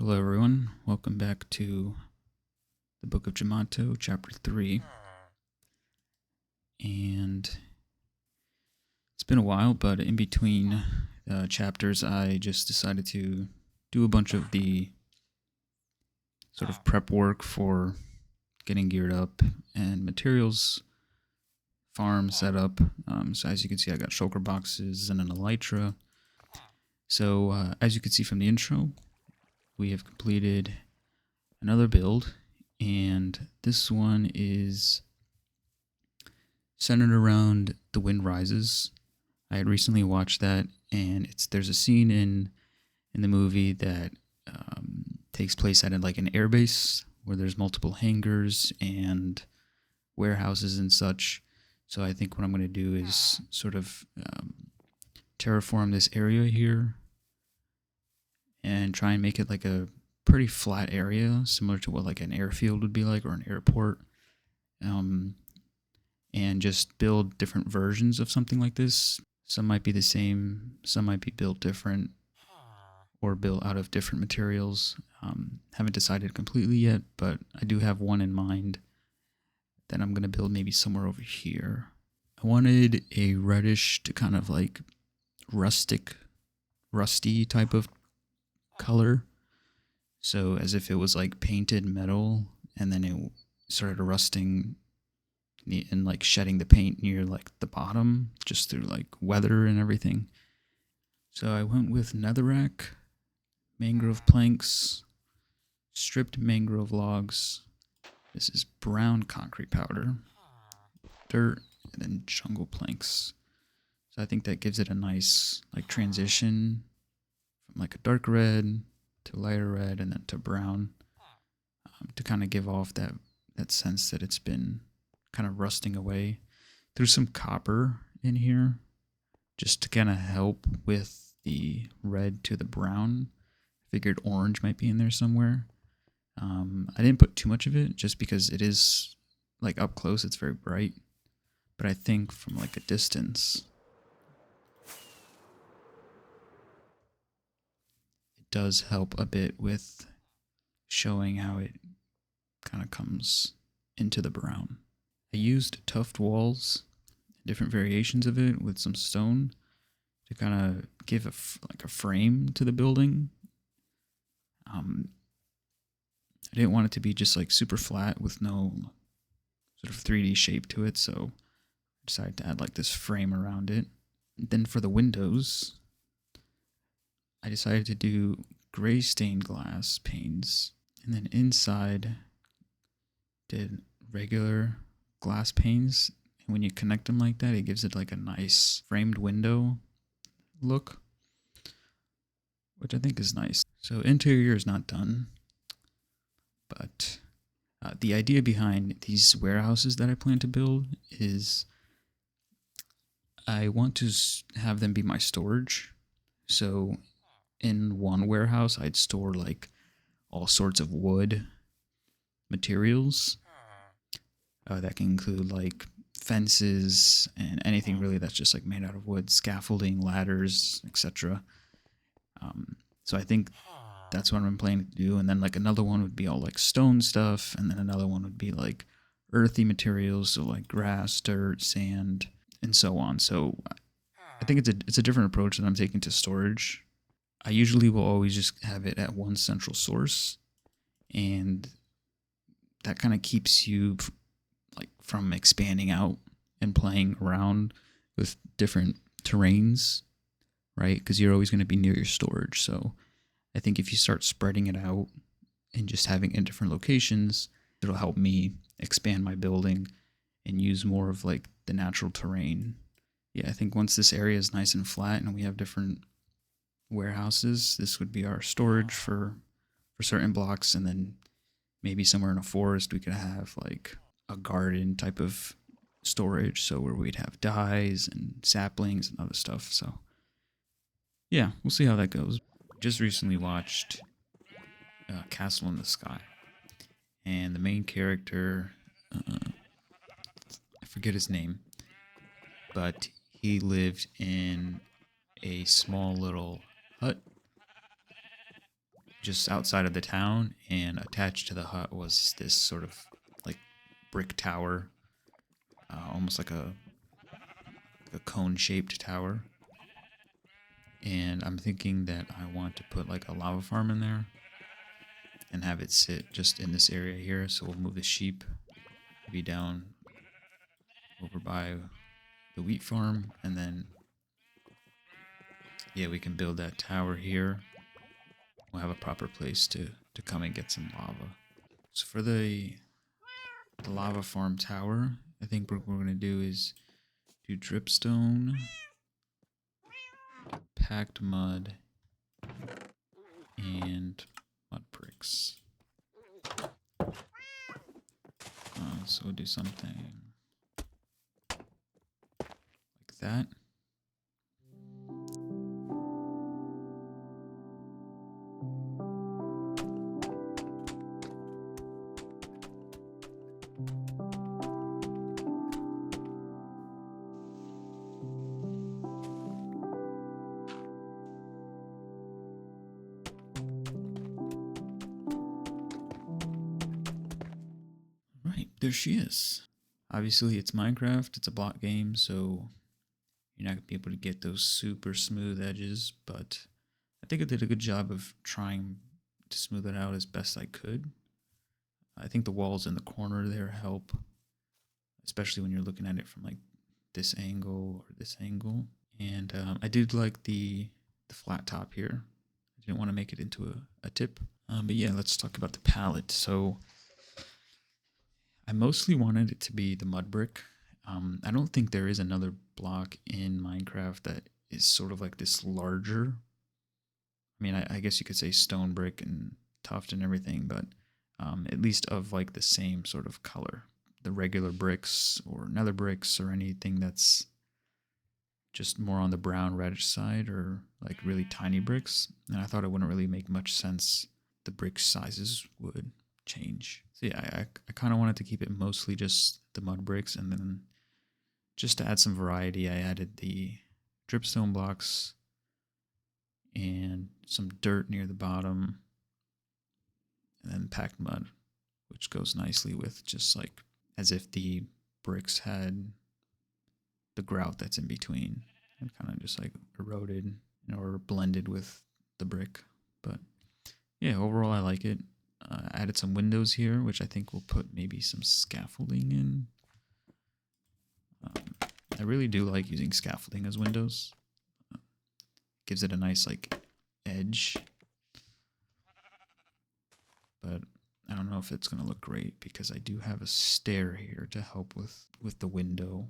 Hello, everyone. Welcome back to the Book of Jamato, Chapter 3. And it's been a while, but in between chapters, I just decided to do a bunch of the sort of prep work for getting geared up and materials, farm setup. So as you can see, I got shulker boxes and an elytra. So as you can see from the intro, we have completed another build, and this one is centered around The Wind Rises. I had recently watched that, and there's a scene in the movie that takes place at like an airbase where there's multiple hangars and warehouses and such. So I think what I'm going to do is sort of terraform this area here and try and make it like a pretty flat area, similar to what like an airfield would be like, or an airport. And just build different versions of something like this. Some might be the same, some might be built different, or built out of different materials. Haven't decided completely yet, but I do have one in mind that I'm going to build maybe somewhere over here. I wanted a reddish to kind of like rusty type of color. So as if it was like painted metal and then it started rusting and like shedding the paint near like the bottom just through like weather and everything. So I went with netherrack, mangrove planks, stripped mangrove logs. This is brown concrete powder, dirt, and then jungle planks. So I think that gives it a nice like transition from like a dark red to lighter red and then to brown, to kind of give off that sense that it's been kind of rusting away. There's some copper in here just to kind of help with the red to the brown. Figured orange might be in there somewhere. I didn't put too much of it just because it is like up close, it's very bright. But I think from like a distance, it does help a bit with showing how it kind of comes into the brown. I used tuft walls, different variations of it with some stone to kind of give like a frame to the building. I didn't want it to be just like super flat with no sort of 3D shape to it, so I decided to add like this frame around it. And then for the windows, I decided to do gray stained glass panes, and then inside did regular glass panes. And when you connect them like that, it gives it like a nice framed window look, which I think is nice. So interior is not done, but the idea behind these warehouses that I plan to build is I want to have them be my storage. So in one warehouse, I'd store like all sorts of wood materials. That can include like fences and anything really that's just like made out of wood, scaffolding, ladders, etc. So I think that's what I'm planning to do. And then like another one would be all like stone stuff, and then another one would be like earthy materials, so like grass, dirt, sand, and so on. So I think it's a different approach that I'm taking to storage. I usually will always just have it at one central source, and that kind of keeps you like from expanding out and playing around with different terrains, right? Because you're always going to be near your storage. So I think if you start spreading it out and just having it in different locations, it'll help me expand my building and use more of like the natural terrain. Yeah, I think once this area is nice and flat and we have different warehouses, this would be our storage for certain blocks, and then maybe somewhere in a forest we could have like a garden type of storage, so where we'd have dyes and saplings and other stuff. So yeah, we'll see how that goes. Just recently watched Castle in the Sky, and the main character, I forget his name, but he lived in a small little hut, just outside of the town, and attached to the hut was this sort of like brick tower, almost like a cone-shaped tower. And I'm thinking that I want to put like a lava farm in there and have it sit just in this area here. So we'll move the sheep maybe down over by the wheat farm, and then yeah, we can build that tower here. We'll have a proper place to come and get some lava. So for the lava farm tower, I think what we're going to do is do dripstone, packed mud, and mud bricks. So we'll do something like that. Right, there she is. Obviously, it's Minecraft, it's a block game, so you're not going to be able to get those super smooth edges, but I think I did a good job of trying to smooth it out as best I could. I think the walls in the corner there help, especially when you're looking at it from like this angle or this angle. And I did like the flat top here. I didn't want to make it into a tip. But yeah, let's talk about the palette. So I mostly wanted it to be the mud brick. I don't think there is another block in Minecraft that is sort of like this larger. I mean, I guess you could say stone brick and tuft and everything, but at least of like the same sort of color. The regular bricks or nether bricks or anything that's just more on the brown reddish side, or like really tiny bricks. And I thought it wouldn't really make much sense. The brick sizes would change. So yeah, I kind of wanted to keep it mostly just the mud bricks, and then just to add some variety, I added the dripstone blocks and some dirt near the bottom, and then packed mud, which goes nicely with just like as if the bricks had the grout that's in between and kind of just like eroded or blended with the brick. But yeah, overall I like it. Added some windows here, which I think we'll put maybe some scaffolding in. I really do like using scaffolding as windows. Gives it a nice like edge. But I don't know if it's going to look great because I do have a stair here to help with the window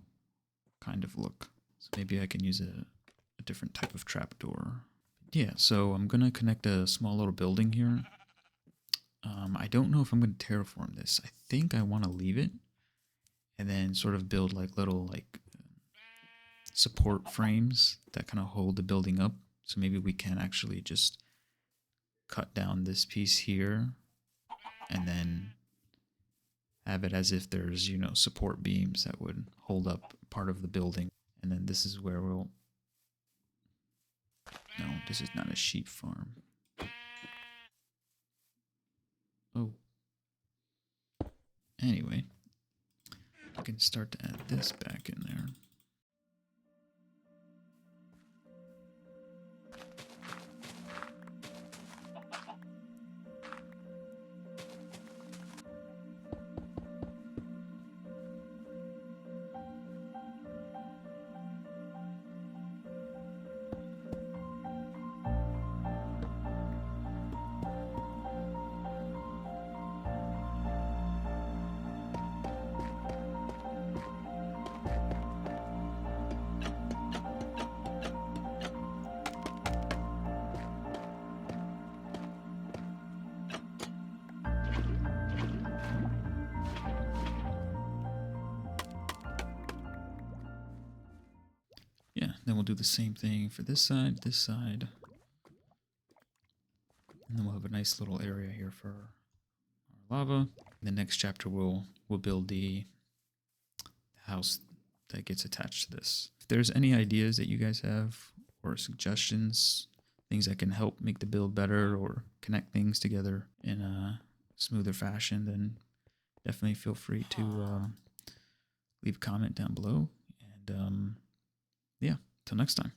kind of look. So maybe I can use a different type of trapdoor. Yeah, so I'm going to connect a small little building here. I don't know if I'm going to terraform this. I think I want to leave it and then sort of build like little like support frames that kind of hold the building up. So maybe we can actually just cut down this piece here and then have it as if there's, you know, support beams that would hold up part of the building. And then this is where we'll... No, this is not a sheep farm. Oh. Anyway, I can start to add this back in there. Yeah, then we'll do the same thing for this side, and then we'll have a nice little area here for our lava. In the next chapter, we'll build the house that gets attached to this. If there's any ideas that you guys have or suggestions, things that can help make the build better or connect things together in a smoother fashion, then definitely feel free to leave a comment down below. And yeah, till next time.